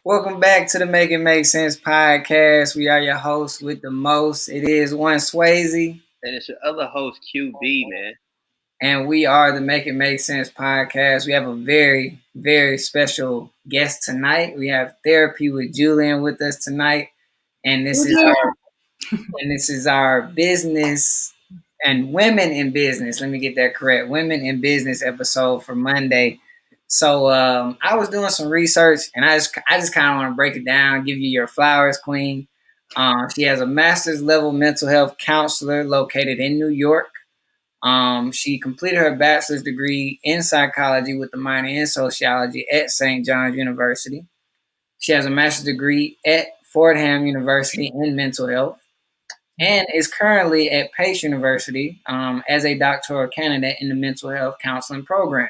Welcome back to the Make It Make Sense podcast. We are your hosts with the most. It is one Swayze, And it's your other host, QB, man. and we are the Make It Make Sense podcast. We have a very, very special guest tonight. We have therapy with Julian with us tonight, and this is our business and women in business. Let me get that correct. Women in business episode for Monday. So I was doing some research, and I just kind of want to break it down, give you your flowers, Queen. She has a master's level mental health counselor located in New York. She completed her bachelor's degree in psychology with a minor in sociology at St. John's University. She has a master's degree at Fordham University in mental health and is currently at Pace University as a doctoral candidate in the mental health counseling program.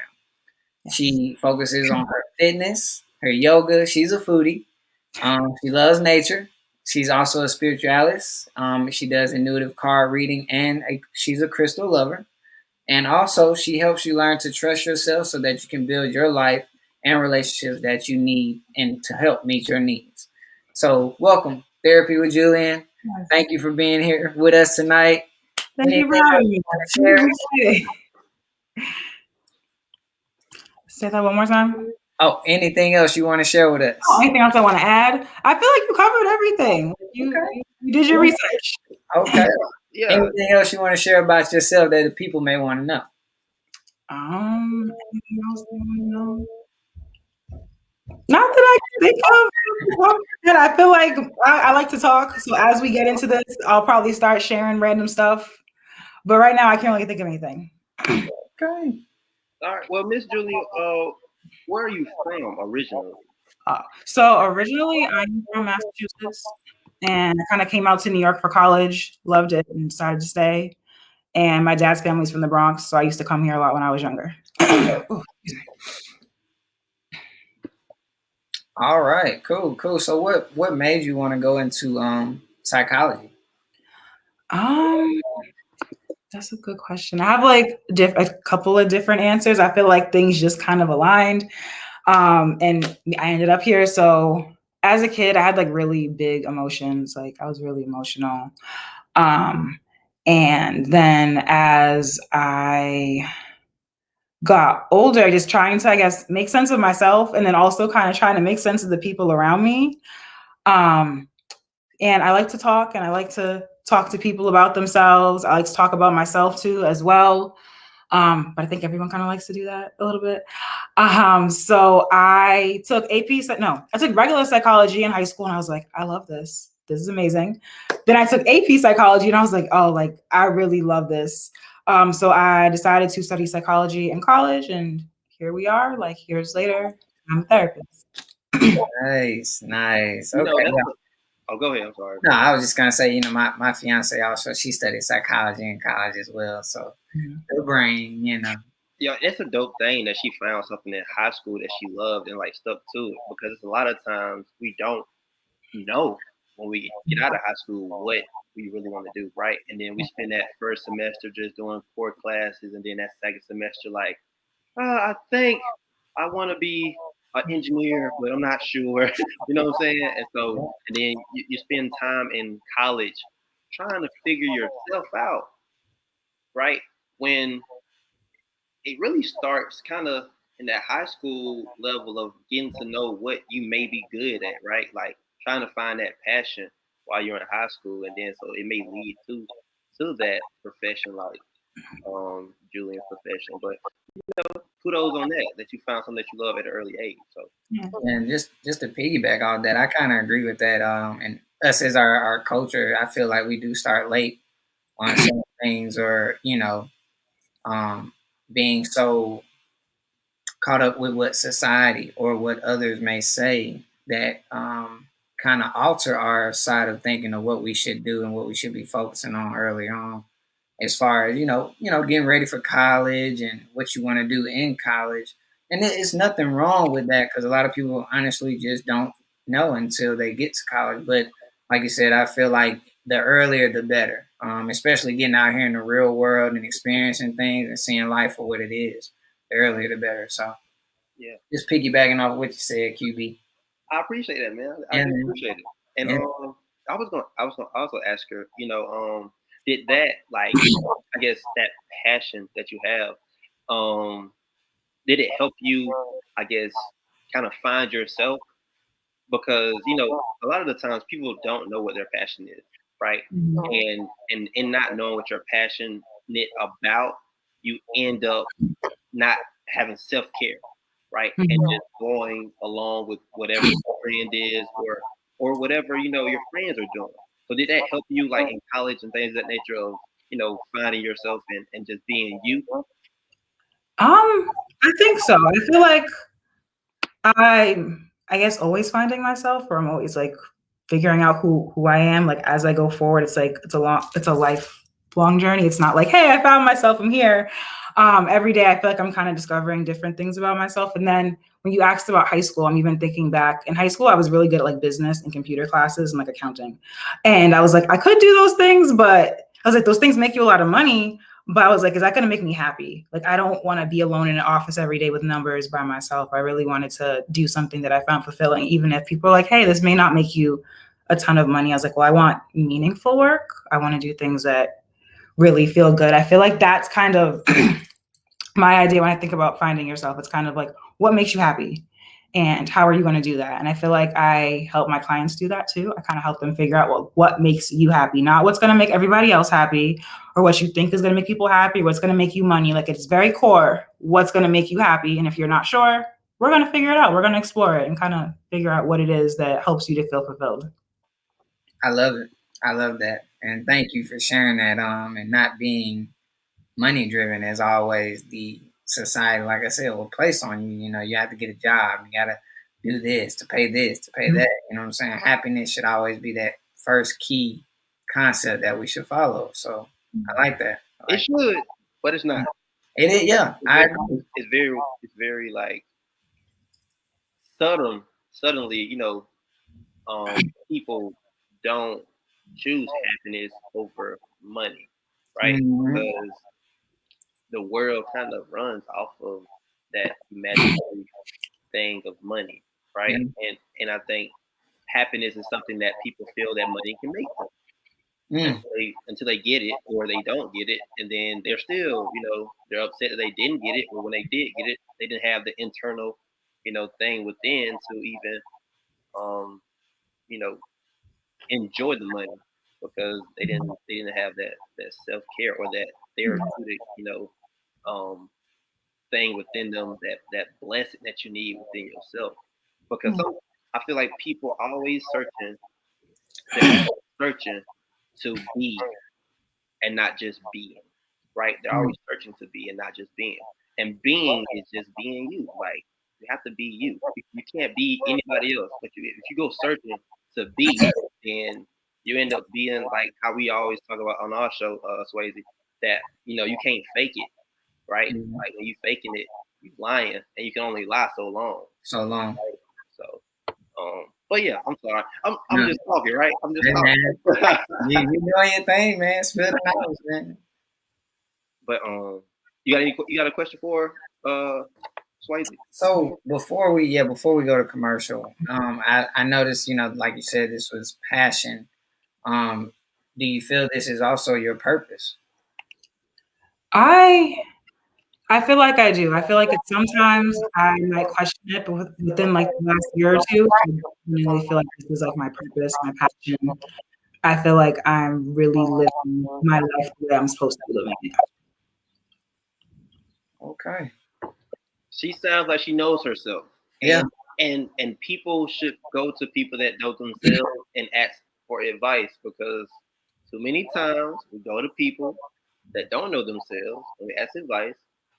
She focuses on her fitness, her yoga. She's a foodie. She loves nature. She's also a spiritualist. She does intuitive card reading, and she's a crystal lover. And also, she helps you learn to trust yourself so that you can build your life and relationships that you need and to help meet your needs. So, welcome, Therapy with Julian. Yes. Thank you for being here with us tonight. Thank you for Anything having me. else you wanna share? Say that one more time. Oh, anything else you want to share with us? Oh, anything else I want to add? I feel like you covered everything. You did your research. Okay. Yeah. Anything else you want to share about yourself that the people may want to know? Anything else I want to know? Not that I can think of. And I feel like I like to talk. So as we get into this, I'll probably start sharing random stuff. But right now, I can't really think of anything. Okay. All right. Well, Miss Julie, where are you from originally? So originally, I'm from Massachusetts, and I kind of came out to New York for college, loved it, and decided to stay. And my dad's family's from the Bronx, so I used to come here a lot when I was younger. All right. Cool. So what made you want to go into psychology? That's a good question. I have like a couple of different answers. I feel like things just kind of aligned. And I ended up here. So as a kid, I had like really big emotions. Like I was really emotional. And then as I got older, just trying to, I guess, make sense of myself and then also kind of trying to make sense of the people around me. And I like to talk and I like to talk to people about themselves. I like to talk about myself too, as well. But I think everyone kind of likes to do that a little bit. So I took I took regular psychology in high school and I was like, I love this. This is amazing. Then I took AP psychology and I was like, oh, like I really love this. So I decided to study psychology in college and here we are, like years later, I'm a therapist. Nice. You know, Okay. go ahead. I'm sorry. No, I was just gonna say, my fiance also she studied psychology in college as well. So her brain, Yeah, it's a dope thing that she found something in high school that she loved and like stuck to it, because a lot of times we don't know when we get out of high school what we really want to do, right? And then we spend that first semester just doing core classes, and then that second semester like, I think I want to be an engineer, but I'm not sure. You know what I'm saying? And then you spend time in college trying to figure yourself out, right? When it really starts kind of in that high school level of getting to know what you may be good at, right? Like trying to find that passion while you're in high school, and then so it may lead to that profession, like Julian's profession. But kudos on that you found something that you love at an early age. So and just to piggyback on that, I kind of agree with that. And us as our culture, I feel like we do start late on some things, or being so caught up with what society or what others may say that kind of alter our side of thinking of what we should do and what we should be focusing on early on, as far as getting ready for college and what you want to do in college. And it's nothing wrong with that, because a lot of people honestly just don't know until they get to college. But like you said, I feel like the earlier the better, especially getting out here in the real world and experiencing things and seeing life for what it is. The earlier the better. So yeah, just piggybacking off what you said, QB. I appreciate that, man. I Yeah, do man. appreciate it. And Yeah. I was gonna also ask her, did that, like, I guess that passion that you have, um, did it help you, I guess, kind of find yourself? Because a lot of the times people don't know what their passion is, right? Mhm. And in not knowing what you're passionate about, you end up not having self care, right? And Mhm. just going along with whatever the trend is, or whatever your friends are doing. So did that help you, like in college and things of that nature, of finding yourself and just being you? I think so. I feel like I guess always finding myself, or I'm always like figuring out who I am. Like as I go forward, it's like it's a lifelong journey. It's not like, hey, I found myself, I'm here. Every day I feel like I'm kind of discovering different things about myself. And then when you asked about high school, I'm even thinking back in high school, I was really good at like business and computer classes and like accounting. And I was like, I could do those things, but I was like, those things make you a lot of money. But I was like, is that going to make me happy? Like, I don't want to be alone in an office every day with numbers by myself. I really wanted to do something that I found fulfilling, even if people are like, hey, this may not make you a ton of money. I was like, well, I want meaningful work. I want to do things that really feel good. I feel like that's kind of my idea when I think about finding yourself. It's kind of like, what makes you happy? And how are you going to do that? And I feel like I help my clients do that too. I kind of help them figure out what makes you happy, not what's going to make everybody else happy or what you think is going to make people happy, what's going to make you money. Like it's very core, what's going to make you happy. And if you're not sure, we're going to figure it out. We're going to explore it and kind of figure out what it is that helps you to feel fulfilled. I love it. I love that. And thank you for sharing that. And not being money driven as always the society, like I said, will place on you. You have to get a job. You gotta do this, to pay that. You know what I'm saying? Happiness should always be that first key concept that we should follow. So I like that. I It like should, but it's not. it. Is, yeah, It's I very, agree. it's very like suddenly, people don't choose happiness over money, right? Mm-hmm. Because the world kind of runs off of that imaginary thing of money, Yeah. right? And I think happiness is something that people feel that money can make them, Mm. until they get it, or they don't get it, and then they're still, they're upset that they didn't get it, or when they did get it, they didn't have the internal, thing within to even, um, you know, enjoy the money, because they didn't have that self care, or that therapeutic, um, thing within them, that blessing that you need within yourself. Because I feel like people always searching, they're always searching to be, and not just being, right? They're Mm. always searching to be and not just being. And being is just being you. Like, you have to be you. You can't be anybody else. But if you go searching to be, then you end up being like how we always talk about on our show, Swayze, that you can't fake it, right? Yeah. Like when you faking it, you lying, and you can only lie so long. So long. Right? So, but yeah, I'm sorry. I'm No. just talking, right? I'm just Hey, man, talking. you doing your thing, man. Spill the knowledge, man. But you got a question for Swayze? So before we go to commercial, I noticed, like you said, this was passion. Do you feel this is also your purpose? I I feel like I do. I feel like it's sometimes I might question it, but within like the last year or two, I genuinely feel like this is like my purpose, my passion. I feel like I'm really living my life the way I'm supposed to be living it. Okay. She sounds like she knows herself, Yeah. and people should go to people that know themselves and ask for advice, because too many times we go to people that don't know themselves and we ask advice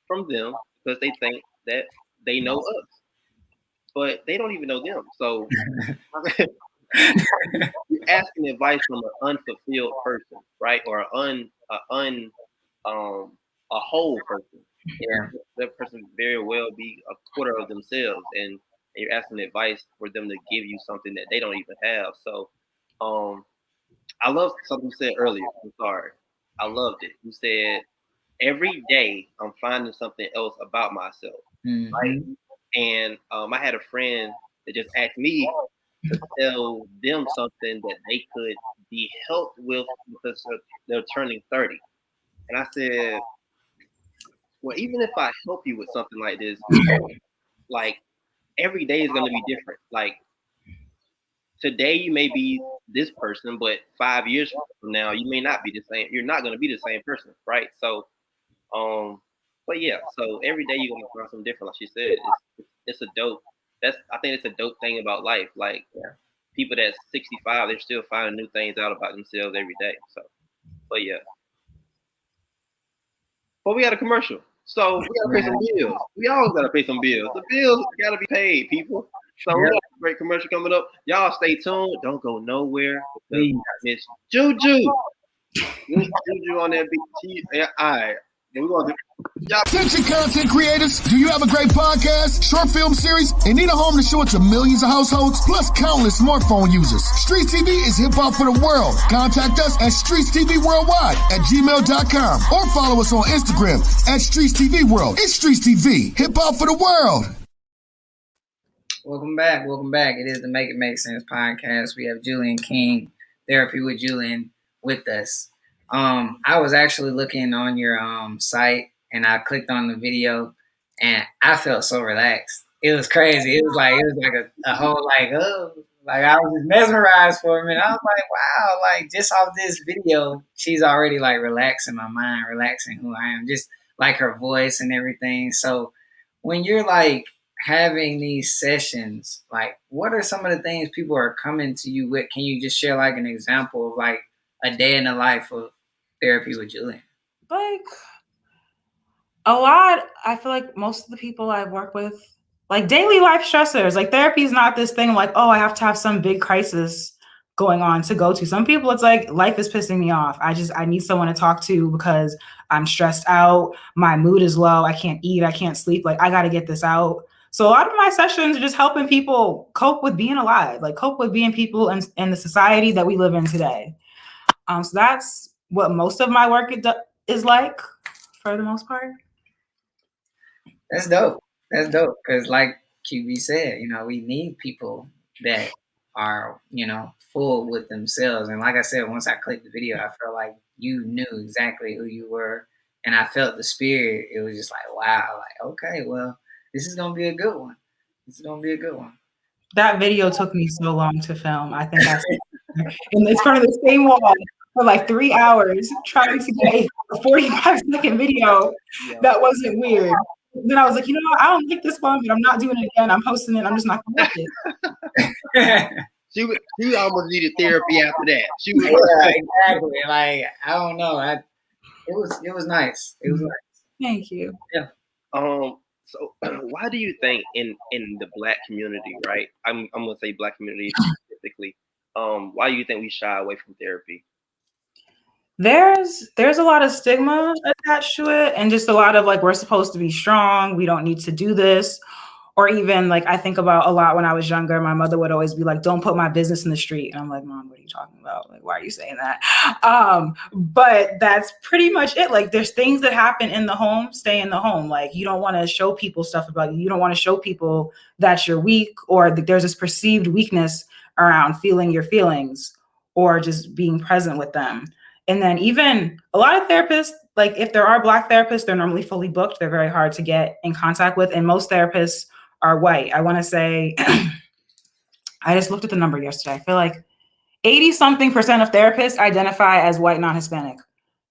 from them because they think that they know us, but they don't even know them. So you're asking advice from an unfulfilled person, right? Or um a whole person. And Yeah. that person very well be a quarter of themselves, and you're asking advice for them to give you something that they don't even have. So, um, I love something you said earlier. I'm sorry, I loved it. You said every day I'm finding something else about myself, right? Hmm. And I had a friend. They just asked me to tell them something that they could be helped with because they're turning 30. And I said, well, even if I help you with something like this, like every day is going to be different. Like today you may be this person, but 5 years from now you may not be the same. You're not going to be the same person, right? So, but yeah, so every day you're going to find something different. Like she said, it's a dope. I think it's a dope thing about life. Like people that's 65, they're still finding new things out about themselves every day. So, but yeah. But we got a commercial. So we gotta pay some bills. We always gotta pay some bills. The bills gotta be paid, people. So we got a great commercial coming up. Y'all stay tuned. Don't go nowhere because we got Miss Juju. Miss Juju on that beat. All right. We're gonna do. Attention content creators, do you have a great podcast, short film series, and need a home to show it to millions of households, plus countless smartphone users? Streets TV is hip hop for the world. Contact us at StreetsTVWorldwide at gmail.com or follow us on Instagram at Streets TV World. It's Streets TV, hip hop for the world. Welcome back. Welcome back. It is the Make It Make Sense podcast. We have Julian King, Therapy with Julian, with us. I was actually looking on your site and I clicked on the video and I felt so relaxed. It was crazy. It was like a whole like I was just mesmerized for a minute. I was like, wow, like just off this video, she's already like relaxing my mind, relaxing who I am, just like her voice and everything. So when you're like having these sessions, like what are some of the things people are coming to you with? Can you just share like an example of like a day in the life of Therapy with Julian? Like a lot, I feel like most of the people I've worked with, like daily life stressors, like therapy is not this thing like, oh, I have to have some big crisis going on to go to. Some people, it's like life is pissing me off. I need someone to talk to because I'm stressed out. My mood is low. I can't eat. I can't sleep. Like I got to get this out. So a lot of my sessions are just helping people cope with being alive, like cope with being people in the society that we live in today. So that's what most of my work is like for the most part. That's dope. That's dope. Because, like QB said, we need people that are, full with themselves. And like I said, once I clicked the video, I felt like you knew exactly who you were. And I felt the spirit. It was just like, wow, like, okay, well, this is going to be a good one. This is going to be a good one. That video took me so long to film. I think in front of the same wall for like 3 hours trying to get a 45-second video that wasn't weird. Then I was like, I don't like this one, but I'm not doing it again. I'm posting it. I'm just not going to make it. She almost needed therapy after that. She was exactly. Like I don't know. It was nice. It was nice. Thank you. Yeah. So why do you think in the Black community, right? I'm gonna say Black community specifically. Why do you think we shy away from therapy? There's a lot of stigma attached to it, and just a lot of like we're supposed to be strong. We don't need to do this. Or even like I think about a lot when I was younger, my mother would always be like, don't put my business in the street. And I'm like, Mom, what are you talking about? Like, why are you saying that? But that's pretty much it. Like there's things that happen in the home, stay in the home. Like you don't want to show people stuff about you. You don't want to show people that you're weak or that there's this perceived weakness around feeling your feelings or just being present with them. And then even a lot of therapists, like if there are Black therapists, they're normally fully booked. They're very hard to get in contact with. And most therapists are white. I want to say, I just looked at the number yesterday. I feel like 80-something% of therapists identify as white, non-Hispanic.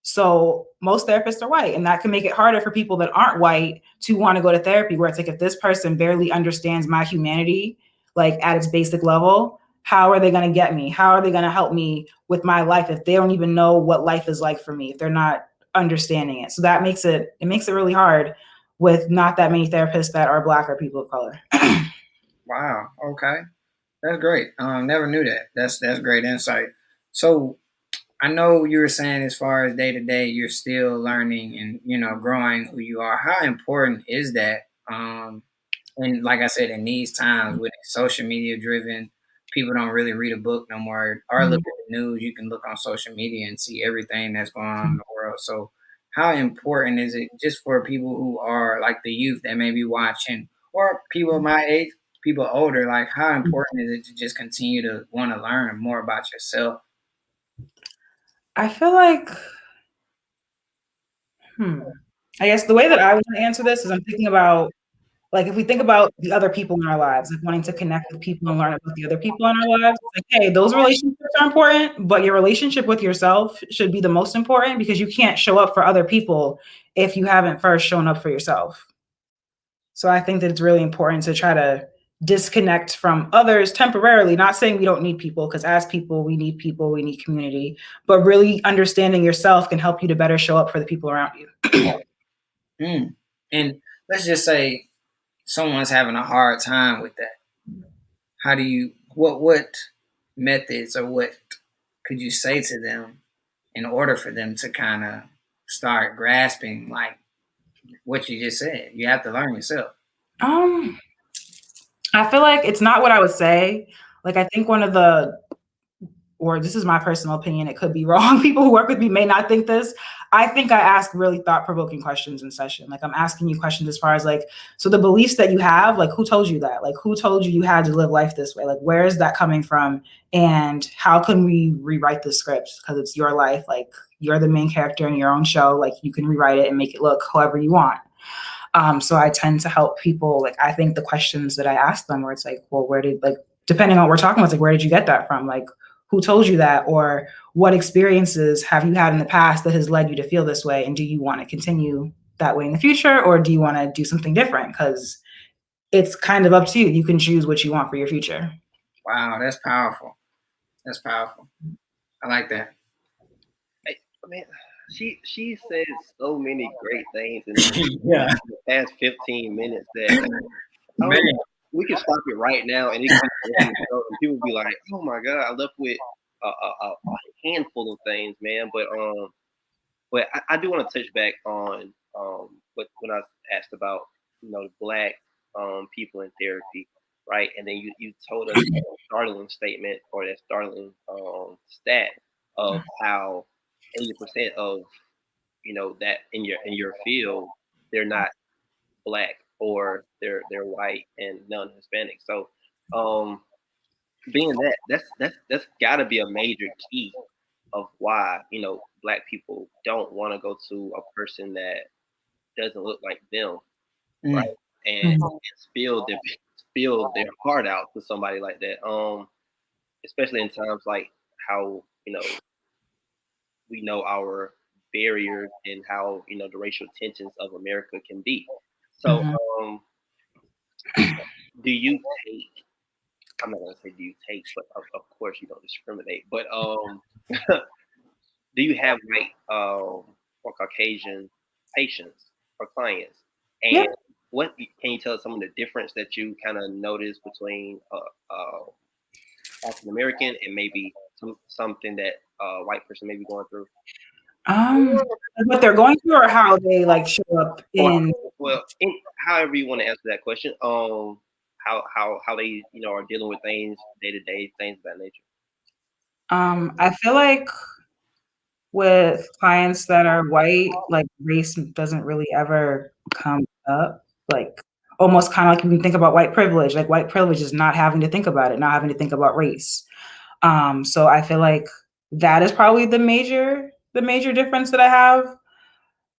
So most therapists are white, and that can make it harder for people that aren't white to want to go to therapy, where it's like, if this person barely understands my humanity, like at its basic level, how are they going to get me? How are they going to help me with my life if they don't even know what life is like for me, if they're not understanding it? So that makes it really hard with not that many therapists that are Black or people of color. Wow. Okay. That's great. Never knew that. That's great insight. So I know you were saying as far as day to day, you're still learning and, growing who you are. How important is that? And like I said, in these times with social media driven, people don't really read a book no more or look at the news. You can look on social media and see everything that's going on in the world. So how important is it just for people who are like the youth that may be watching or people my age people older, like how important is it to just continue to want to learn more about yourself? I feel like, I guess the way that I want to answer this is I'm thinking about, like, if we think about the other people in our lives, like wanting to connect with people and learn about the other people in our lives, like, hey, those relationships are important, but your relationship with yourself should be the most important because you can't show up for other people if you haven't first shown up for yourself. So I think that it's really important to try to disconnect from others temporarily, not saying we don't need people, because as people, we need community, but really understanding yourself can help you to better show up for the people around you. And let's just say someone's having a hard time with that. How do you what methods or what could you say to them in order for them to kind of start grasping like what you just said? You have to learn yourself. I feel like it's not what I would say. Like, I think one of the, or this is my personal opinion, it could be wrong. People who work with me may not think this. I think I ask really thought-provoking questions in session. Like, I'm asking you questions as far as like, so the beliefs that you have, like, who told you that? Like, who told you had to live life this way? Like, where is that coming from? And how can we rewrite the script? Because it's your life. Like, you're the main character in your own show. Like, you can rewrite it and make it look however you want. So I tend to help people. Like, I think the questions that I ask them, where it's like, well, where did, like, depending on what we're talking about, it's like, where did you get that from? Like, who told you that? Or what experiences have you had in the past that has led you to feel this way? And do you want to continue that way in the future? Or do you want to do something different? Because it's kind of up to you. You can choose what you want for your future. Wow, that's powerful. That's powerful. I like that. I mean, she said so many great things in Yeah. the past 15 minutes that we can stop it right now and it can and people be like, oh my god, I left with a handful of things, man. But I do want to touch back on what when I was asked about black people in therapy, right? And then you told us a startling statement or that startling stat of how 80% of that in your field they're not black or they're white and non-Hispanic. So being that's got to be a major key of why black people don't want to go to a person that doesn't look like them, right? And spill their heart out to somebody like that. Especially in times like how we know our barriers and how the racial tensions of America can be. So, do you take? I'm not gonna say do you take, but of course you don't discriminate. But do you have white or Caucasian patients or clients? And what can you tell us some of the difference that you kind of notice between African American and maybe something that a white person may be going through? What they're going through, or how they like show up in. Well, however you want to answer that question. How they are dealing with things day to day, things of that nature. I feel like with clients that are white, like race doesn't really ever come up. Like almost kind of like when you think about white privilege, like white privilege is not having to think about it, not having to think about race. So I feel like that is probably the major difference that I have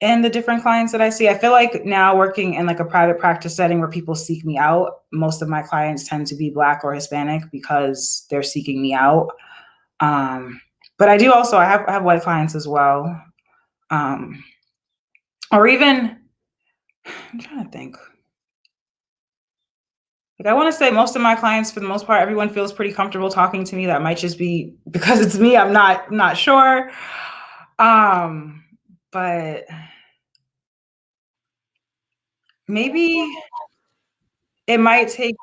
in the different clients that I see. I feel like now working in like a private practice setting where people seek me out, most of my clients tend to be Black or Hispanic because they're seeking me out. But I do also, I have white clients as well. Or even, I'm trying to think. Like, I want to say most of my clients, for the most part, everyone feels pretty comfortable talking to me. That might just be because it's me. I'm not sure. But maybe it might take,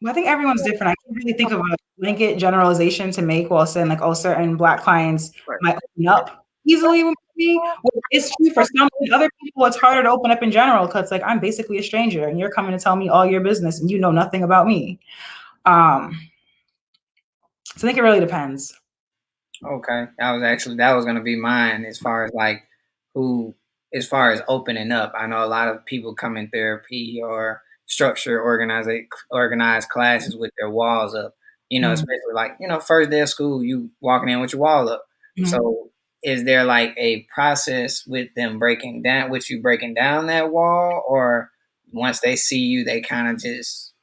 I think everyone's different. I can't really think of a blanket generalization to make while saying like, oh, certain Black clients might open up easily with me. Well, it's true for some other people. It's harder to open up in general because like I'm basically a stranger and you're coming to tell me all your business and you know nothing about me. So I think it really depends. Okay, that was gonna be mine as far as as far as opening up. I know a lot of people come in therapy or structure organized classes with their walls up. Especially like first day of school, you walking in with your wall up. So is there like a process with them with you breaking down that wall, or once they see you, they kind of just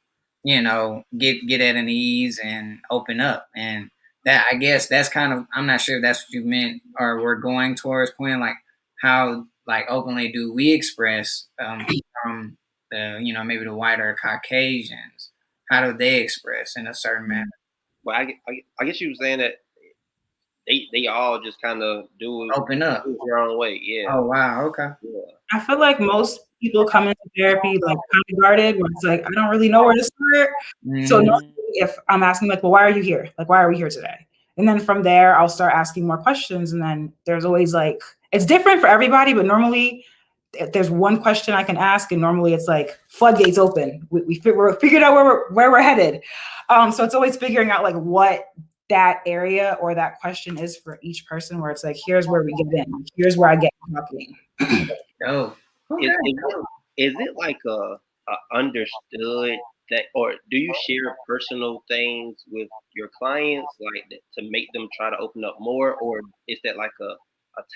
get at an ease and open up? And that, I guess, that's kind of, I'm not sure if that's what you meant or we're going towards, Quinn, like how like openly do we express from the maybe the whiter Caucasians, how do they express in a certain manner? Well, I guess you were saying that they all just kind of do Open up. it their own way. Yeah. Oh wow, okay. Yeah. I feel like most people come into therapy like kind of guarded, where it's like I don't really know where to start. So normally if I'm asking like, well, why are you here? Like, why are we here today? And then from there, I'll start asking more questions. And then there's always like, it's different for everybody, but normally there's one question I can ask, and normally it's like floodgates open. We're figured out where we're headed. So it's always figuring out like what that area or that question is for each person, where it's like, here's where we get in, here's where I get talking. Oh, okay. Is it like a understood that, or do you share personal things with your clients like that to make them try to open up more, or is that like a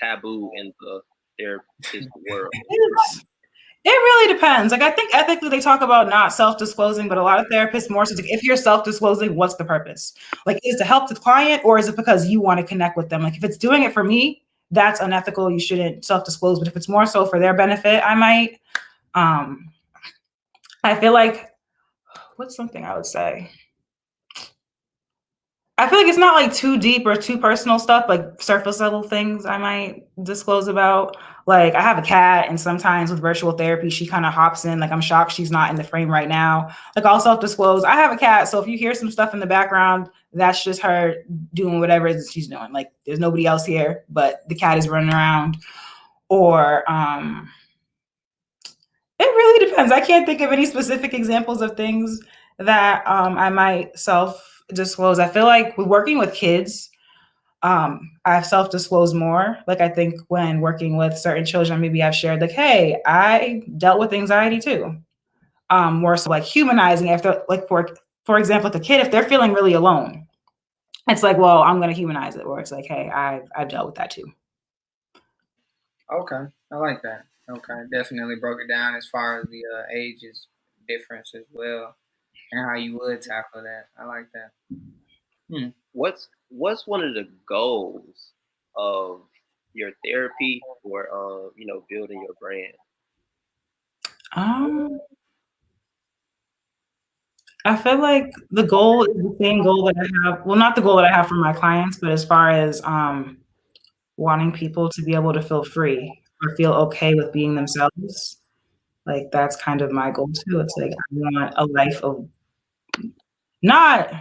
taboo in the therapist world? It really depends. Like, I think ethically they talk about not self-disclosing, but a lot of therapists more so if you're self-disclosing, what's the purpose? Like, is it to help the client, or is it because you want to connect with them? Like, if it's doing it for me, that's unethical. You shouldn't self-disclose. But if it's more so for their benefit, I might. I feel like, what's something I would say? I feel like it's not like too deep or too personal stuff, like surface level things I might disclose about. Like, I have a cat, and sometimes with virtual therapy, she kind of hops in. Like, I'm shocked she's not in the frame right now. Like, I'll self-disclose. I have a cat, so if you hear some stuff in the background, that's just her doing whatever it is she's doing. Like, there's nobody else here, but the cat is running around. Or it really depends. I can't think of any specific examples of things that I might self-disclose. I feel like working with kids, I've self-disclosed more. Like, I think when working with certain children, maybe I've shared like, hey, I dealt with anxiety too. More so like humanizing after, like, for example, with a kid, if they're feeling really alone, it's like, well, I'm going to humanize it, where it's like, hey, I've dealt with that too. Okay, I like that. Okay, definitely broke it down as far as the ages difference as well, and how you would tackle that. I like that. What's one of the goals of your therapy or building your brand? I feel like the goal is the same goal that I have. Well, not the goal that I have for my clients, but as far as wanting people to be able to feel free or feel okay with being themselves. Like, that's kind of my goal too. It's like, I want a life of not,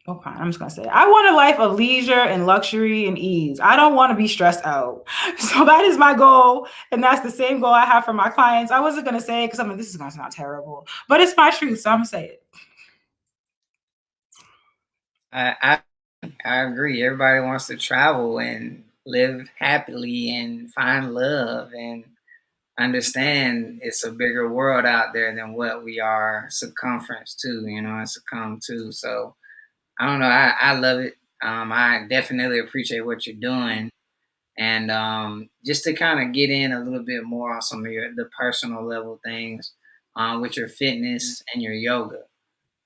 okay, I'm just gonna say it. I want a life of leisure and luxury and ease. I don't want to be stressed out. So that is my goal. And that's the same goal I have for my clients. I wasn't gonna say it because I'm like, this is gonna sound terrible, but it's my truth. So I'm gonna say it. I agree. Everybody wants to travel and live happily and find love and understand it's a bigger world out there than what we are circumference to, and succumb to. So I don't know. I love it. I definitely appreciate what you're doing. And just to kind of get in a little bit more on some of the personal level things with your fitness and your yoga.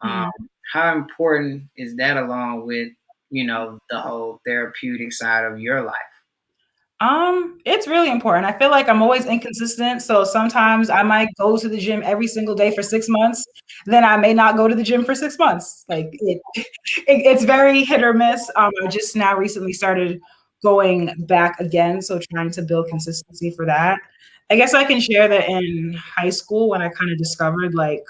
How important is that along with, the whole therapeutic side of your life? It's really important. I feel like I'm always inconsistent. So sometimes I might go to the gym every single day for 6 months. Then I may not go to the gym for 6 months. Like, it's very hit or miss. I just now recently started going back again. So trying to build consistency for that. I guess I can share that in high school, when I kind of discovered like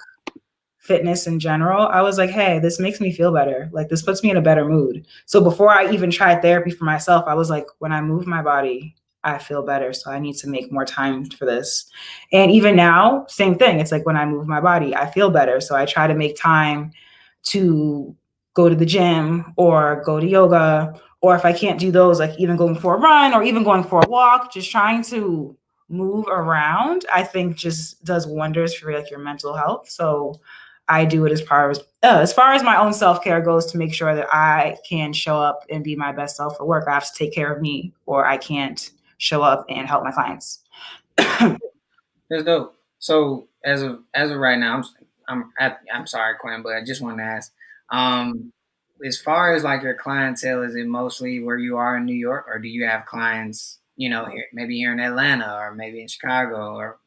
fitness in general, I was like, hey, this makes me feel better. Like, this puts me in a better mood. So before I even tried therapy for myself, I was like, when I move my body, I feel better. So I need to make more time for this. And even now, same thing. It's like, when I move my body, I feel better. So I try to make time to go to the gym or go to yoga. Or if I can't do those, like even going for a run or even going for a walk, just trying to move around, I think just does wonders for like your mental health. So I do it as far as my own self-care goes, to make sure that I can show up and be my best self for work. I have to take care of me, or I can't show up and help my clients. That's dope. So as of right now, I'm sorry, Quinn, but I just want to ask, um, as far as like your clientele, is it mostly where you are in New York, or do you have clients, here, maybe here in Atlanta, or maybe in Chicago, or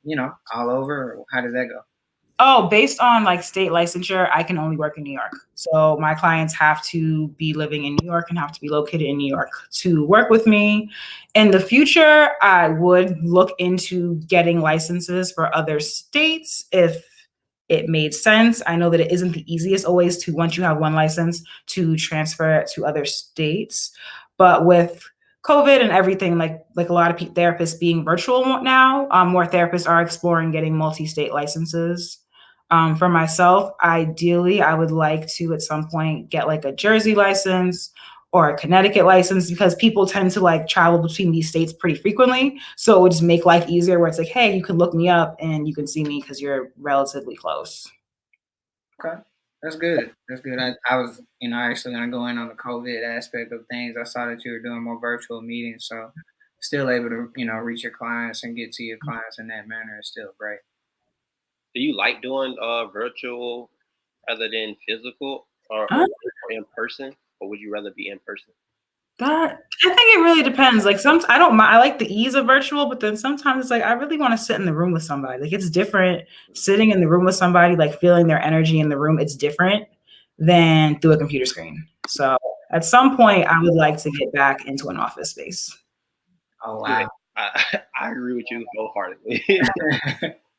all over? Or how does that go? Oh, based on like state licensure, I can only work in New York. So my clients have to be living in New York and have to be located in New York to work with me. In the future, I would look into getting licenses for other states if it made sense. I know that it isn't the easiest always to, once you have one license, to transfer it to other states. But with COVID and everything, like a lot of therapists being virtual now, more therapists are exploring getting multi-state licenses. For myself, ideally, I would like to at some point get like a Jersey license or a Connecticut license, because people tend to like travel between these states pretty frequently. So it would just make life easier, where it's like, hey, you can look me up and you can see me because you're relatively close. Okay. That's good. That's good. I was, actually going to go in on the COVID aspect of things. I saw that you were doing more virtual meetings, so still able to, reach your clients and get to your clients in that manner is still great. Do you like doing virtual rather than physical or in person, or would you rather be in person? I think it really depends. Like I don't mind. I like the ease of virtual, but then sometimes it's like I really want to sit in the room with somebody. Like it's different sitting in the room with somebody, like feeling their energy in the room. It's different than through a computer screen. So at some point, I would like to get back into an office space. Oh wow! I agree with you wholeheartedly.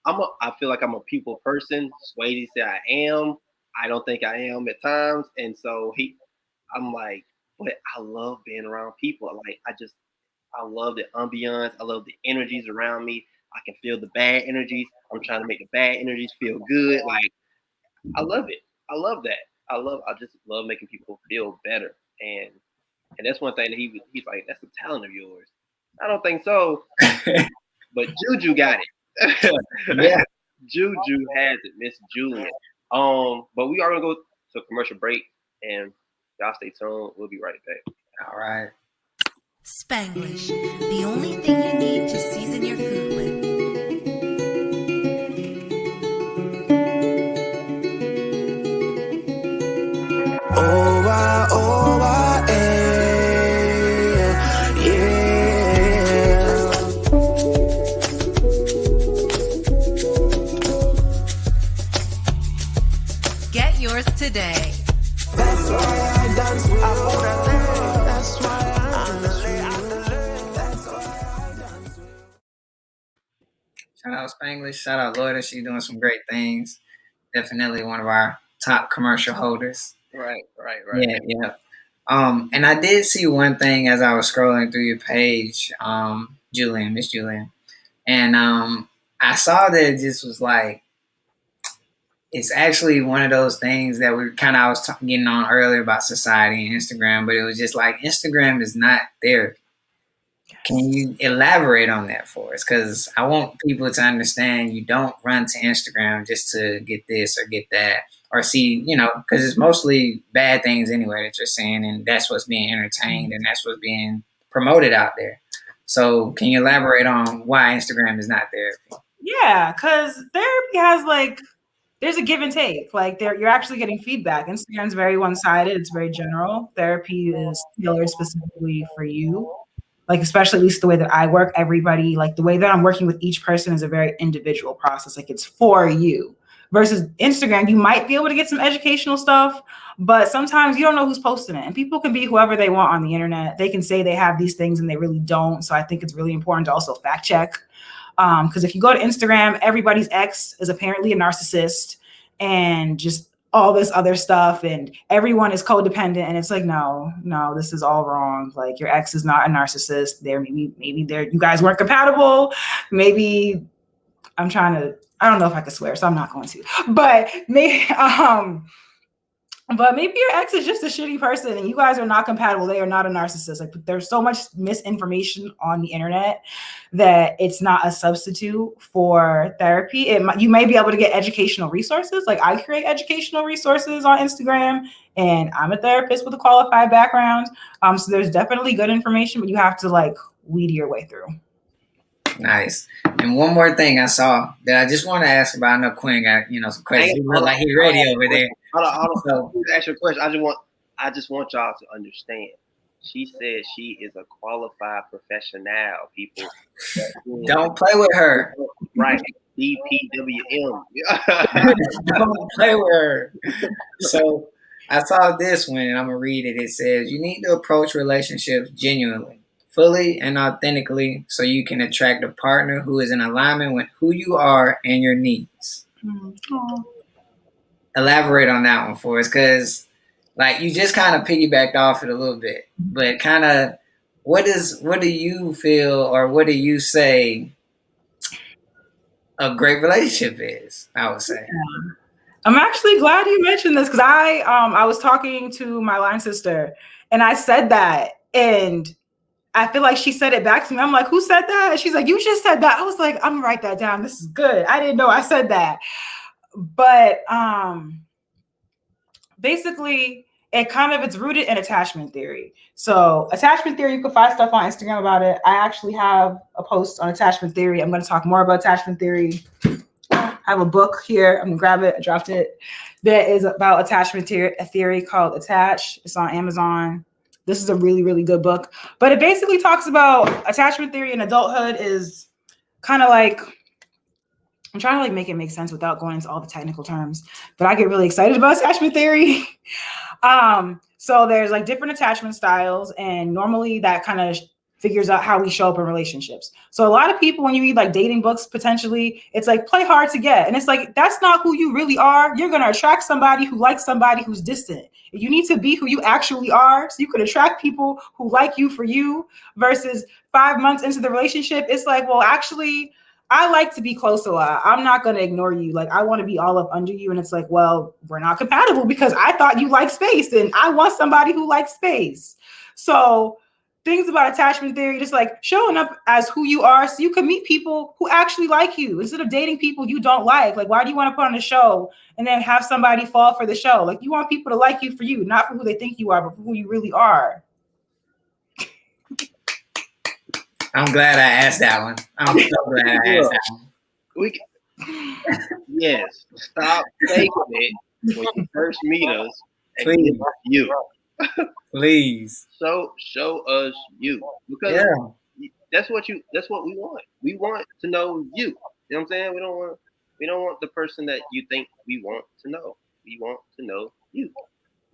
I feel like I'm a people person. Swayze said I am. I don't think I am at times, and so I'm like, but I love being around people. I love the ambiance. I love the energies around me. I can feel the bad energies. I'm trying to make the bad energies feel good. Like I love it. I love that. I just love making people feel better. And that's one thing that he's like, that's a talent of yours. I don't think so. But Juju got it. Yeah. Juju has it, Miss Julian. But we are gonna go to a commercial break, and y'all stay tuned. We'll be right back. All right. Spanglish, the only thing you need to season your food with. Get yours today. That's why I dance with That's why Shout out Spanglish. Shout out Loida. She's doing some great things. Definitely one of our top commercial holders. Right. Yeah. And I did see one thing as I was scrolling through your page, Miss Julian, and I saw that it just was like, it's actually one of those things that I was getting on earlier about society and Instagram, but it was just like Instagram is not therapy. Can you elaborate on that for us? Because I want people to understand you don't run to Instagram just to get this or get that or see, because it's mostly bad things anyway that you're seeing, and that's what's being entertained and that's what's being promoted out there. So can you elaborate on why Instagram is not therapy? Yeah, because therapy has there's a give and take. Like you're actually getting feedback. Instagram's very one-sided. It's very general. Therapy is tailored specifically for you. Like, especially at least the way that I work, everybody, like the way that I'm working with each person is a very individual process. Like it's for you. Versus Instagram, you might be able to get some educational stuff, but sometimes you don't know who's posting it. And people can be whoever they want on the internet. They can say they have these things and they really don't. So I think it's really important to also fact check. Because if you go to Instagram, everybody's ex is apparently a narcissist and just all this other stuff, and everyone is codependent, and it's like, no, this is all wrong. Like your ex is not a narcissist. Maybe you guys weren't compatible. Maybe I don't know if I could swear, so I'm not going to. But maybe But maybe your ex is just a shitty person and you guys are not compatible. They are not a narcissist. Like there's so much misinformation on the internet that it's not a substitute for therapy. You may be able to get educational resources. Like I create educational resources on Instagram and I'm a therapist with a qualified background. So there's definitely good information, but you have to like weed your way through. Nice. And one more thing I saw that I just want to ask about. I know Quinn got some questions. He look like he's ready over there. Hold on. So, ask your question. I just want y'all to understand. She said she is a qualified professional. People, don't play with her. Right. DPWM. Don't play with her. So I saw this one, and I'm gonna read it. It says, "You need to approach relationships genuinely, fully, and authentically, so you can attract a partner who is in alignment with who you are and your needs." Mm-hmm. Elaborate on that one for us, because like you just kind of piggybacked off it a little bit, but kind of what do you feel, or what do you say a great relationship is? I would say. Yeah. I'm actually glad you mentioned this because I was talking to my line sister and I said that, and I feel like she said it back to me. I'm like, who said that? And she's like, you just said that. I was like, I'm gonna write that down. This is good. I didn't know I said that. But basically it's rooted in attachment theory. So attachment theory, you can find stuff on Instagram about it. I actually have a post on attachment theory. I'm going to talk more about attachment theory. I have a book here. I'm gonna grab it. I dropped it. That is about attachment theory called Attach. It's on Amazon. This is a really, really good book. But it basically talks about attachment theory in adulthood is kind of like, I'm trying to like make it make sense without going into all the technical terms, but I get really excited about attachment theory. So there's like different attachment styles, and normally that kind of figures out how we show up in relationships. So a lot of people, when you read like dating books, potentially it's like play hard to get. And it's like, that's not who you really are. You're going to attract somebody who likes somebody who's distant. You need to be who you actually are so you can attract people who like you for you, versus 5 months into the relationship. It's like, well, actually, I like to be close a lot. I'm not going to ignore you. Like, I want to be all up under you. And it's like, well, we're not compatible because I thought you like space and I want somebody who likes space. So things about attachment theory, just like showing up as who you are so you can meet people who actually like you instead of dating people you don't like. Like, why do you want to put on a show and then have somebody fall for the show? Like, you want people to like you for you, not for who they think you are, but for who you really are. I'm glad I asked that one. I'm so glad I asked that one. Yes, stop faking it when you first meet us and give us you. Please. Show us you, because that's what we want. We want to know you. You know what I'm saying? We don't want the person that you think we want to know. We want to know you.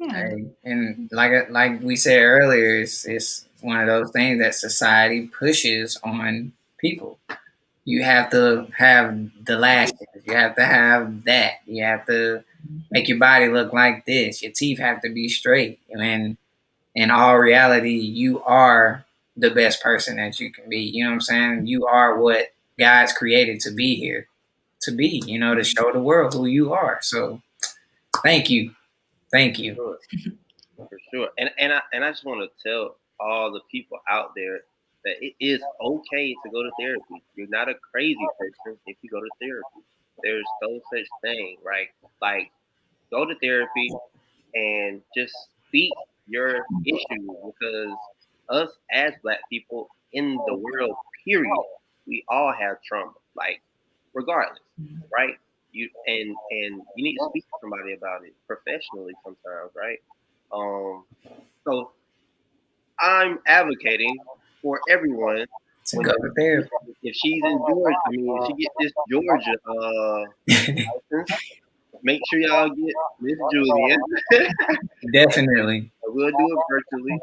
Hey, and like we said earlier, it's one of those things that society pushes on people. You have to have the lashes. You have to have that. You have to make your body look like this. Your teeth have to be straight. And in all reality, you are the best person that you can be. You know what I'm saying? You are what God's created to be here, to be, to show the world who you are. So thank you. Thank you. For sure. And I just want to tell all the people out there that it is okay to go to therapy. You're not a crazy person if you go to therapy. There's no such thing, right? Like, go to therapy and just speak your issues, because us as Black people in the world, period, we all have trauma, like, regardless, right? You need to speak to somebody about it professionally sometimes, right? So I'm advocating for everyone to go to therapy. If she's in Georgia, if she gets this Georgia license, make sure y'all get Miss Julian. Definitely. We'll do it virtually,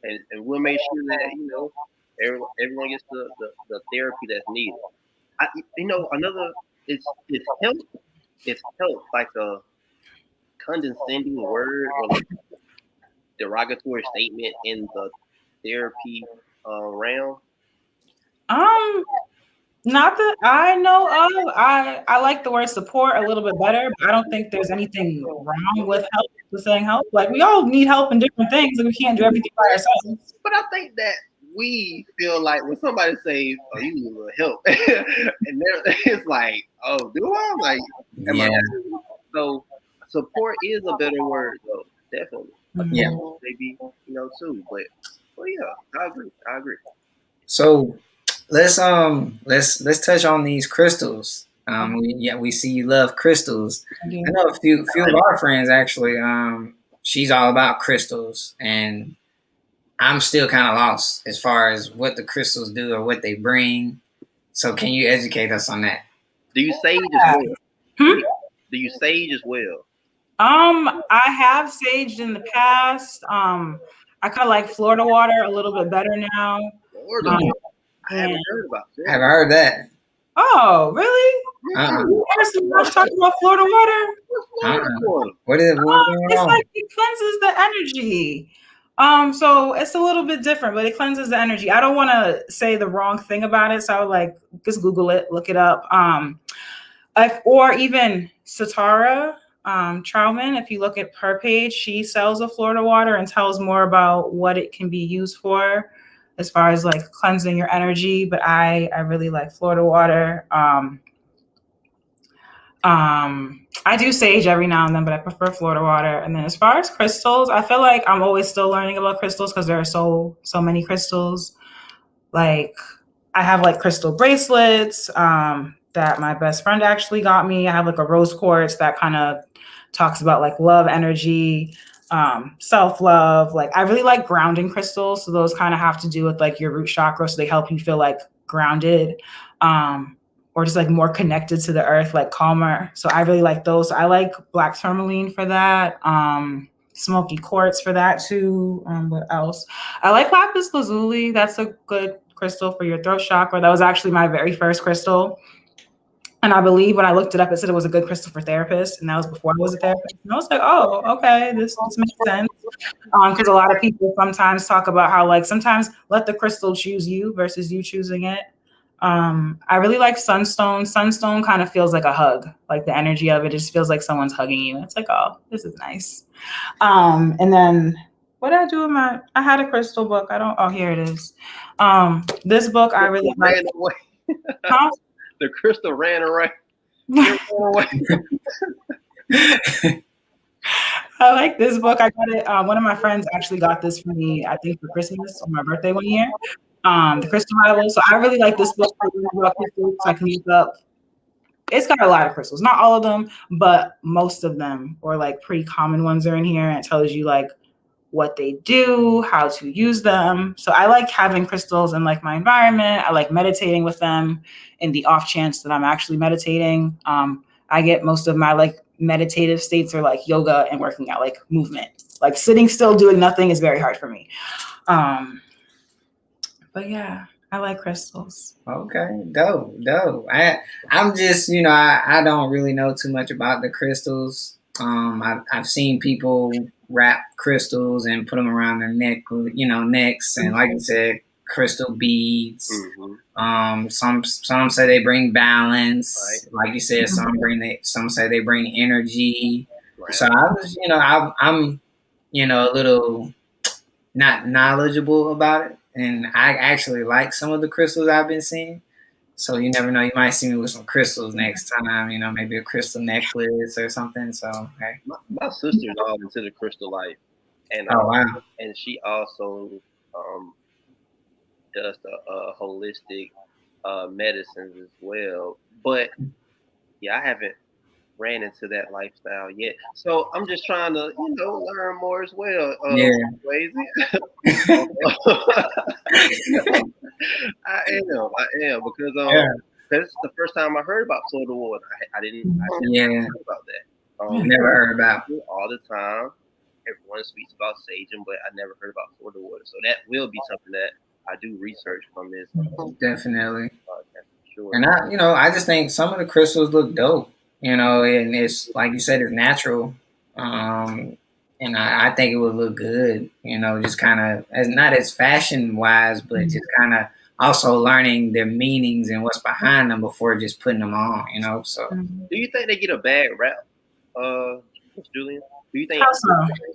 and we'll make sure that everyone gets the therapy that's needed. Another it's health. It's health, like a condescending word or like derogatory statement in the therapy realm. Not that I know of. I like the word support a little bit better, but I don't think there's anything wrong with help, with saying help. Like we all need help in different things, and we can't do everything by ourselves. But I think that we feel like when somebody says, "Oh, you need a little help," and it's like, "Oh, do I?" Like, am I? So support is a better word, though. Definitely. Yeah. Maybe too, but yeah, I agree. I agree. So let's touch on these crystals. We see you love crystals. I know a few of our friends actually. She's all about crystals, and I'm still kind of lost as far as what the crystals do or what they bring. So can you educate us on that? Do you sage as well? Do you sage as well? I have saged in the past. I kind of like Florida water a little bit better now. Florida water. I haven't heard about that. Have I heard that? Oh, really? You heard so much talking about Florida water? What is it's like it cleanses the energy. So it's a little bit different, but it cleanses the energy. I don't want to say the wrong thing about it, so I would like just Google it, look it up. Or even Satara Trauman, if you look at her page, she sells a Florida water and tells more about what it can be used for as far as like cleansing your energy. But I really like Florida water. I do sage every now and then, but I prefer Florida water. And then as far as crystals, I feel like I'm always still learning about crystals because there are so many crystals. Like I have like crystal bracelets that my best friend actually got me. I have like a rose quartz that kind of talks about like love energy, self-love. Like I really like grounding crystals. So those kind of have to do with like your root chakra. So they help you feel like grounded. Or just like more connected to the earth, like calmer. So I really like those. I like black tourmaline for that. Smoky quartz for that too. What else? I like lapis lazuli. That's a good crystal for your throat chakra. That was actually my very first crystal. And I believe when I looked it up, it said it was a good crystal for therapists. And that was before I was a therapist. And I was like, oh, okay, this makes sense. Because a lot of people sometimes talk about how like sometimes let the crystal choose you versus you choosing it. I really like sunstone. Sunstone kind of feels like a hug. Like the energy of it just feels like someone's hugging you. It's like, oh, this is nice. And then what did I do with I had a crystal book. Here it is. This book I really like. Huh? The crystal ran away. I like this book. I got it. One of my friends actually got this for me, I think for Christmas or my birthday one year. The Crystal Bible. So I really like this book about crystals. So I can look up. It's got a lot of crystals, not all of them, but most of them, or like pretty common ones are in here. And it tells you like what they do, how to use them. So I like having crystals in like my environment. I like meditating with them in the off chance that I'm actually meditating. I get most of my like meditative states are like yoga and working out, like movement. Like sitting still doing nothing is very hard for me. But yeah, I like crystals. Okay, dope. I'm just, I don't really know too much about the crystals. I've seen people wrap crystals and put them around their necks, and like you said, crystal beads. Some say they bring balance. Right. Like you said, some say they bring energy. Right. So I was, I'm a little not knowledgeable about it. And I actually like some of the crystals I've been seeing. So you never know, you might see me with some crystals next time, maybe a crystal necklace or something. So hey. My sister's all into the crystal life. And wow. And she also does the holistic medicines as well. But yeah, I haven't ran into that lifestyle yet. So I'm just trying to, learn more as well. Yeah. Crazy. I am because it's the first time I heard about Florida water. I didn't heard about that. Never heard about all the time. Everyone speaks about saging, but I never heard about Florida water. So that will be something that I do research from this. Definitely. Sure. And I just think some of the crystals look dope. And it's like you said, it's natural. And I think it would look good, just kind of not as fashion wise, but just kind of also learning their meanings and what's behind them before just putting them on, you know. So, do you think they get a bad rap, Julian? Do you think How so?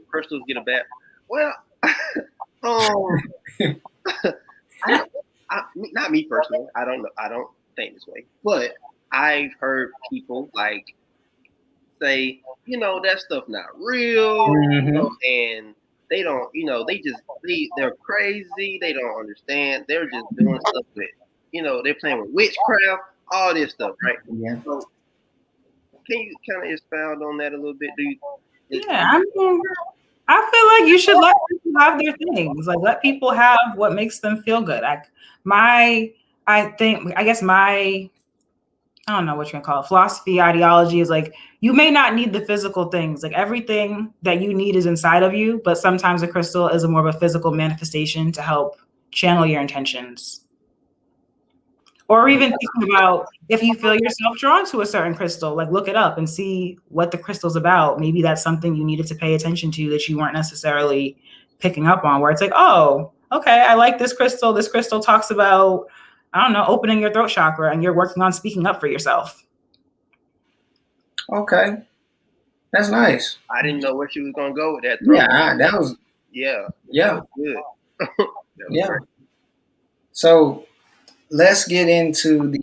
crystals get a bad? Well, um, I, not me personally. I don't know. I don't think this way, but I've heard people like say, that stuff not real, and they don't, they're crazy. They don't understand. They're just doing stuff with, they're playing with witchcraft, all this stuff, right? yeah. So, can you kind of expound on that a little bit? Yeah, I mean, I feel like you should let people have their things. Like, let people have what makes them feel good. I guess my, I don't know what you're gonna call it, philosophy, ideology is like, you may not need the physical things. Like, everything that you need is inside of you, but sometimes a crystal is a more of a physical manifestation to help channel your intentions. Or even thinking about if you feel yourself drawn to a certain crystal, like look it up and see what the crystal's about. Maybe that's something you needed to pay attention to that you weren't necessarily picking up on, where it's like, oh, okay, I like this crystal. This crystal talks about, I don't know, opening your throat chakra, and you're working on speaking up for yourself. Okay, that's nice. I didn't know where she was gonna go with that. Yeah, that was yeah, yeah, that was good. That was yeah. great. So let's get into the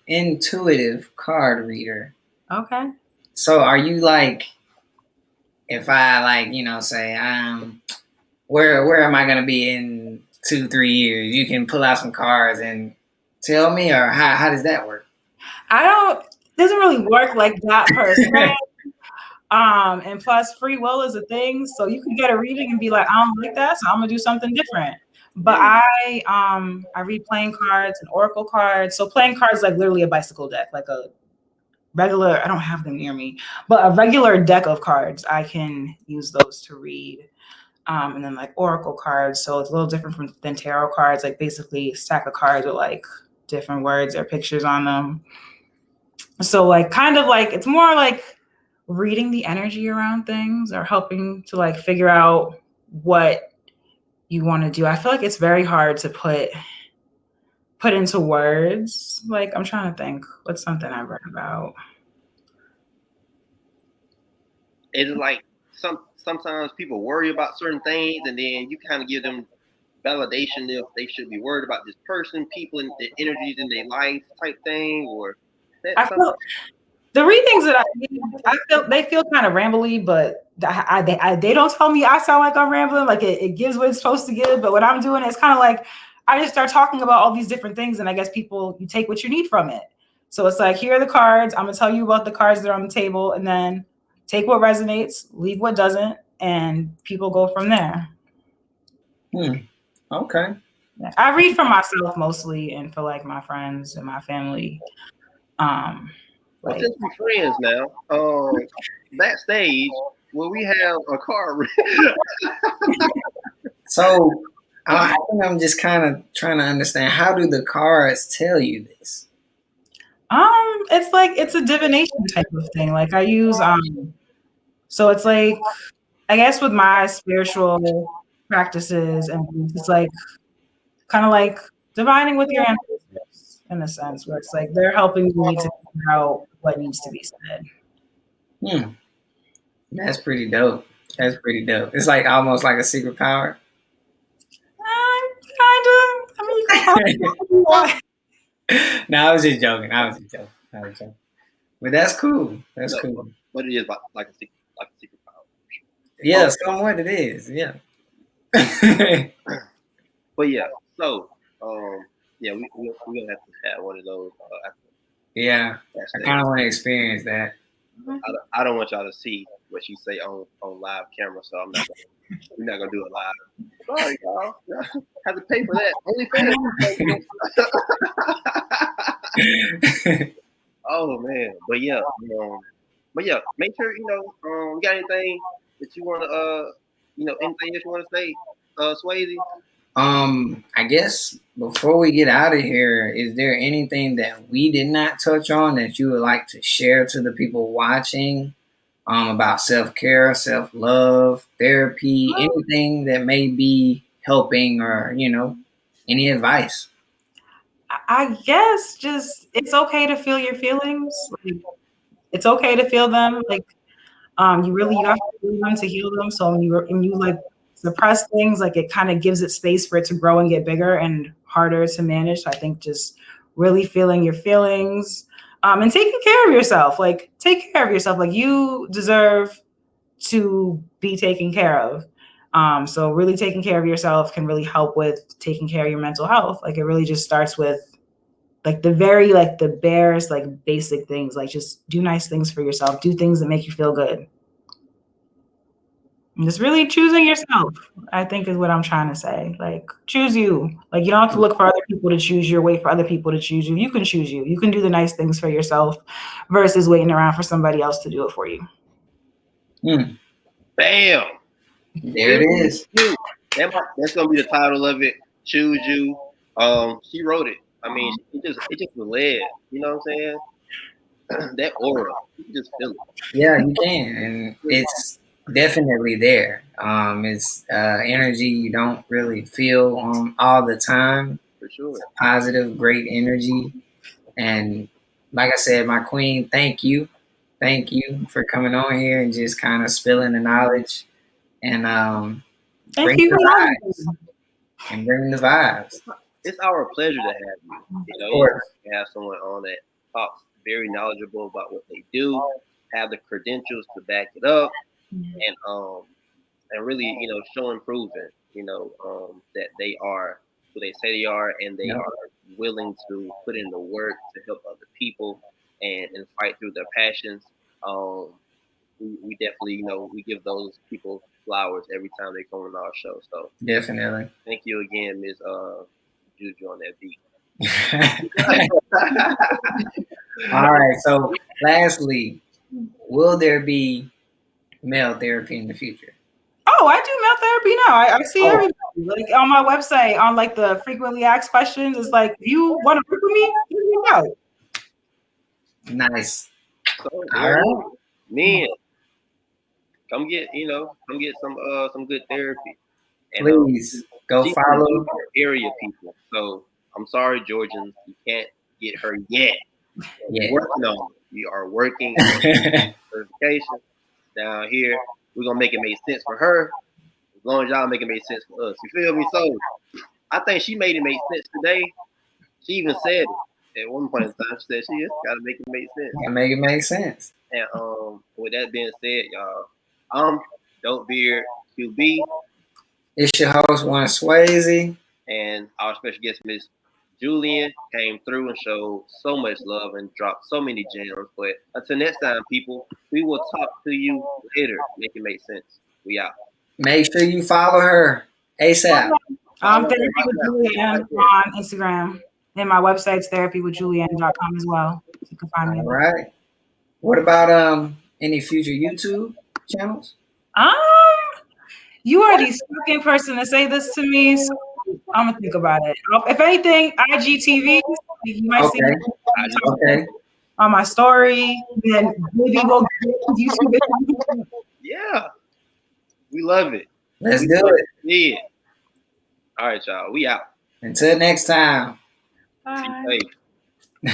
intuitive card reader. Okay. So are you like, if I like, say, where am I gonna be in 2-3 years? You can pull out some cards and tell me, or how does that work? It doesn't really work like that per se. And plus free will is a thing. So you can get a reading and be like, I don't like that, so I'm gonna do something different. But I read playing cards and oracle cards. So playing cards like literally a bicycle deck, like a regular, I don't have them near me, but a regular deck of cards, I can use those to read. And then like oracle cards. So it's a little different than tarot cards, like basically a stack of cards with like different words or pictures on them. So like kind of like it's more like reading the energy around things or helping to like figure out what you want to do. I feel like it's very hard to put into words. Like I'm trying to think what's something I read about. It's like sometimes people worry about certain things, and then you kind of give them validation if they should be worried about this person, people, and the energies in their life type thing, or that. I feel the readings that I feel they feel kind of rambly, but they don't tell me I sound like I'm rambling. Like it gives what it's supposed to give, but what I'm doing is kind of like I just start talking about all these different things, and I guess you take what you need from it. So it's like, here are the cards. I'm gonna tell you about the cards that are on the table, and then take what resonates, leave what doesn't, and people go from there. Okay. I read for myself mostly, and for like my friends and my family. Well, since we're friends now, backstage, will we have a card? So I think I'm just kind of trying to understand, how do the cards tell you this? It's like it's a divination type of thing. Like I use so it's like I guess with my spiritual practices and it's like kind of like divining with your ancestors in a sense, where it's like they're helping me to figure out what needs to be said. That's pretty dope. That's pretty dope. It's like almost like a secret power. Kind of. I mean, you can call it. No, I was just joking. But that's cool. That's cool. But it is like a secret power. Yeah, somewhat it is. Yeah. But yeah, so yeah, we're gonna have to have one of those. Yeah, I kind of want to experience that. I don't want y'all to see what you say on live camera, so we're not gonna do it live. Sorry, y'all. Have to pay for that. Only Oh man, but yeah, make sure you got anything that you want to anything that you want to say, Swayze. I guess before we get out of here, is there anything that we did not touch on that you would like to share to the people watching, about self-care, self-love, therapy, anything that may be helping, or any advice? I guess just it's okay to feel your feelings. Like, it's okay to feel them. Like you have to feel them to heal them. So when you like suppress things, like it kind of gives it space for it to grow and get bigger and harder to manage. So I think just really feeling your feelings, and taking care of yourself. Like take care of yourself. Like you deserve to be taken care of. So really taking care of yourself can really help with taking care of your mental health. Like it really just starts with like the barest like basic things. Like just do nice things for yourself. Do things that make you feel good. And just really choosing yourself, I think, is what I'm trying to say. Like choose you. Like you don't have to look for other people to choose you or wait for other people to choose you. You can choose you. You can do the nice things for yourself versus waiting around for somebody else to do it for you. Bam. There it is. That's gonna be the title of it. Choose you. She wrote it. I mean, it just was led. You know what I'm saying? That aura, you can just feel it. Yeah, you can, and it's definitely there. It's energy you don't really feel all the time. For sure. It's positive, great energy, and like I said, my queen, thank you for coming on here and just kind of spilling the knowledge and Thank bringing you the for having vibes me. and bringing the vibes. It's our pleasure to have you. You know, Of course, you have someone on that talks very knowledgeable about what they do, have the credentials to back it up, and really, you know, show and proving, you know, that they are who they say they are, and they no, are willing to put in the work to help other people and fight through their passions. Um, we definitely, you know, we give those people flowers every time they come on our show. So definitely. thank you again, Ms. Juju on that beat. All right. So, lastly, will there be male therapy in the future? Oh, I do male therapy now. I see Oh, everybody. Like on my website, on like the frequently asked questions, it's like, if you want to work with me, let me know. nice. So All there it right. is. Men, come get some good therapy. And Please go she's from follow. your area, people. So I'm sorry, Georgians, you can't get her yet. Yeah. We're working on it. We are working on certification down here. We're gonna make it make sense for her, as long as y'all make it make sense for us. You feel me? So I think she made it make sense today. She even said it at one point in time. She said she just gotta make it make sense. Yeah, make it make sense. And with that being said, y'all, I'm Dope Beard QB. It's your host, One Swayze. And our special guest, Miss Julian, came through and showed so much love and dropped so many gems. But until next time, people, we will talk to you later. Make it make sense. We out. Make sure you follow her ASAP. Therapy with Julian on Instagram. And my website's therapywithjulian.com as well. So you can find me. All right. What about any future YouTube channels? You are the second person to say this to me, so I'm gonna think about it. If anything, IGTV, you might see me Okay. on my story. Then maybe we'll get YouTube. Yeah. We love it. Let's do it. Yeah. All right, y'all. We out. Until next time. Bye. Be safe.